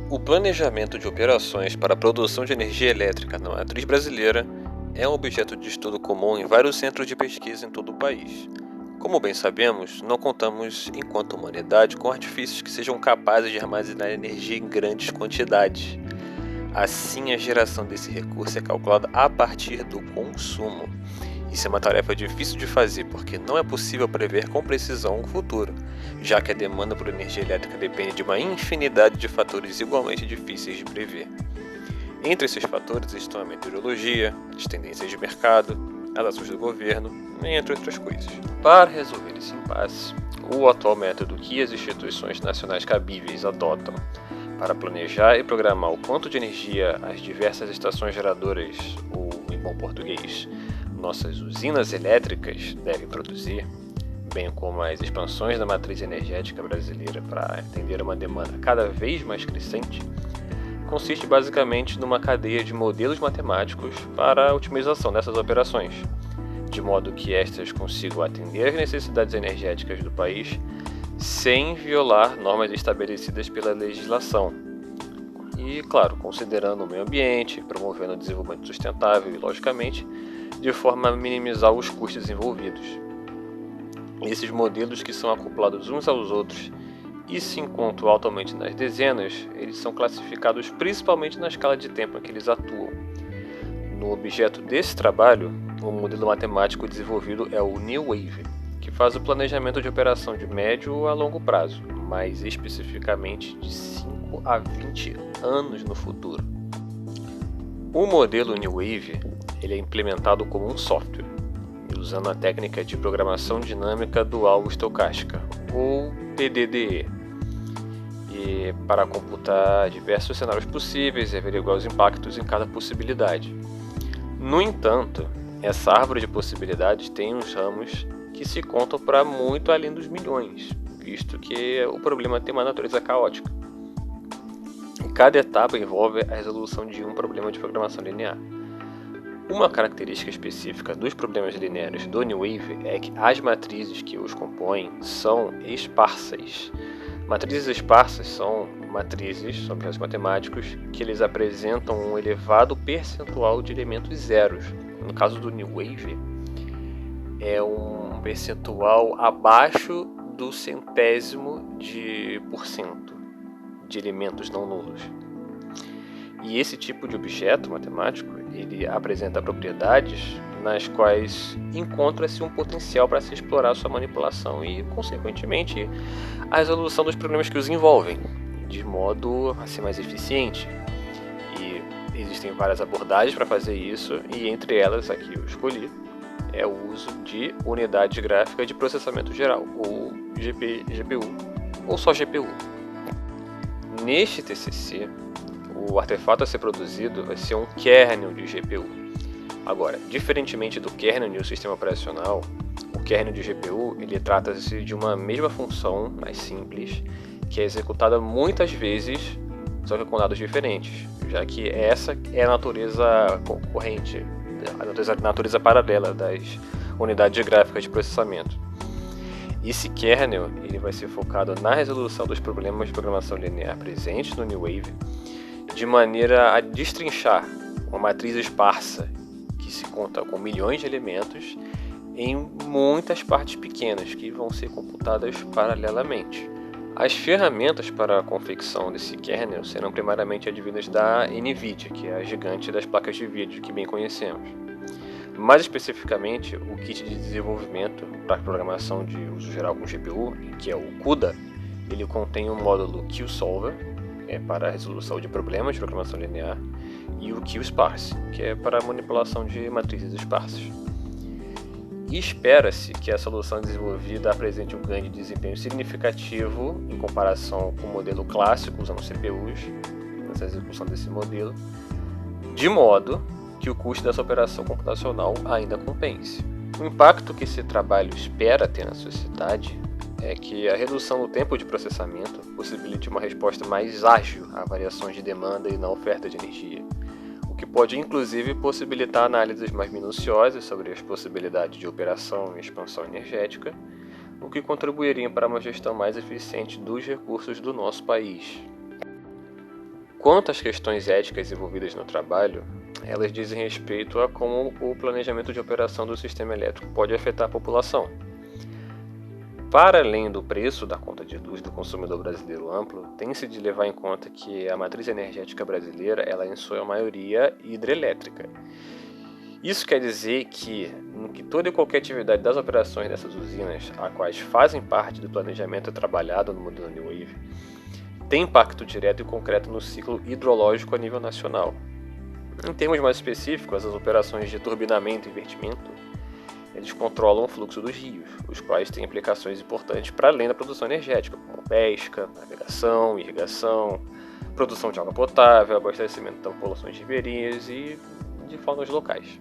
O planejamento de operações para a produção de energia elétrica na matriz brasileira é um objeto de estudo comum em vários centros de pesquisa em todo o país. Como bem sabemos, não contamos, enquanto humanidade, com artifícios que sejam capazes de armazenar energia em grandes quantidades. Assim, a geração desse recurso é calculada a partir do consumo. Isso é uma tarefa difícil de fazer porque não é possível prever com precisão o futuro, já que a demanda por energia elétrica depende de uma infinidade de fatores igualmente difíceis de prever. Entre esses fatores estão a meteorologia, as tendências de mercado, as ações do governo, entre outras coisas. Para resolver esse impasse, o atual método que as instituições nacionais cabíveis adotam para planejar e programar o quanto de energia as diversas estações geradoras, ou em bom português, nossas usinas elétricas devem produzir, bem como as expansões da matriz energética brasileira para atender a uma demanda cada vez mais crescente, consiste basicamente numa cadeia de modelos matemáticos para a otimização dessas operações, de modo que estas consigam atender às necessidades energéticas do país sem violar normas estabelecidas pela legislação. E, claro, considerando o meio ambiente, promovendo o desenvolvimento sustentável e, logicamente, de forma a minimizar os custos envolvidos. Esses modelos, que são acoplados uns aos outros e se encontram altamente nas dezenas, eles são classificados principalmente na escala de tempo em que eles atuam. No objeto desse trabalho, o modelo matemático desenvolvido é o New Wave, que faz o planejamento de operação de médio a longo prazo, mais especificamente de 5 a 20 anos no futuro. O modelo New Wave ele é implementado como um software, usando a técnica de programação dinâmica dual estocástica, ou PDDE, e para computar diversos cenários possíveis e averiguar os impactos em cada possibilidade. No entanto, essa árvore de possibilidades tem uns ramos que se contam para muito além dos milhões, visto que o problema tem uma natureza caótica. E cada etapa envolve a resolução de um problema de programação linear. Uma característica específica dos problemas lineares do New Wave é que as matrizes que os compõem são esparsas. Matrizes esparsas são matrizes, são objetos matemáticos, que eles apresentam um elevado percentual de elementos zeros. No caso do New Wave, é um percentual abaixo do centésimo de % de elementos não nulos. E esse tipo de objeto matemático, ele apresenta propriedades nas quais encontra-se um potencial para se explorar sua manipulação e, consequentemente, a resolução dos problemas que os envolvem, de modo a ser mais eficiente. E existem várias abordagens para fazer isso, e entre elas, a que eu escolhi, é o uso de unidade gráfica de processamento geral, ou GPU, ou só GPU. Neste TCC, o artefato a ser produzido vai ser um kernel de GPU. Agora, diferentemente do kernel de um sistema operacional, o kernel de GPU ele trata-se de uma mesma função mais simples, que é executada muitas vezes, só que com dados diferentes, já que essa é a natureza concorrente, a natureza paralela das unidades gráficas de processamento. Esse kernel ele vai ser focado na resolução dos problemas de programação linear presentes no New Wave, de maneira a destrinchar uma matriz esparsa que se conta com milhões de elementos em muitas partes pequenas que vão ser computadas paralelamente. As ferramentas para a confecção desse kernel serão primariamente advindas da NVIDIA, que é a gigante das placas de vídeo que bem conhecemos. Mais especificamente, o kit de desenvolvimento para programação de uso geral com GPU, que é o CUDA, ele contém o módulo QSolver, para a resolução de problemas de programação linear, e o QSparse, que é para a manipulação de matrizes esparsas. E espera-se que a solução desenvolvida apresente um ganho de desempenho significativo em comparação com o modelo clássico usando CPUs, nessa execução desse modelo, de modo que o custo dessa operação computacional ainda compense. O impacto que esse trabalho espera ter na sociedade é que a redução do tempo de processamento possibilite uma resposta mais ágil a variações de demanda e na oferta de energia, o que pode inclusive possibilitar análises mais minuciosas sobre as possibilidades de operação e expansão energética, o que contribuiria para uma gestão mais eficiente dos recursos do nosso país. Quanto às questões éticas envolvidas no trabalho, elas dizem respeito a como o planejamento de operação do sistema elétrico pode afetar a população. Para além do preço da conta de luz do consumidor brasileiro amplo, tem-se de levar em conta que a matriz energética brasileira ela é em sua maioria hidrelétrica. Isso quer dizer que toda e qualquer atividade das operações dessas usinas, a quais fazem parte do planejamento trabalhado no modelo New Wave, tem impacto direto e concreto no ciclo hidrológico a nível nacional. Em termos mais específicos, as operações de turbinamento e invertimento, eles controlam o fluxo dos rios, os quais têm implicações importantes para além da produção energética, como pesca, navegação, irrigação, produção de água potável, abastecimento das populações ribeirinhas e de faunas locais.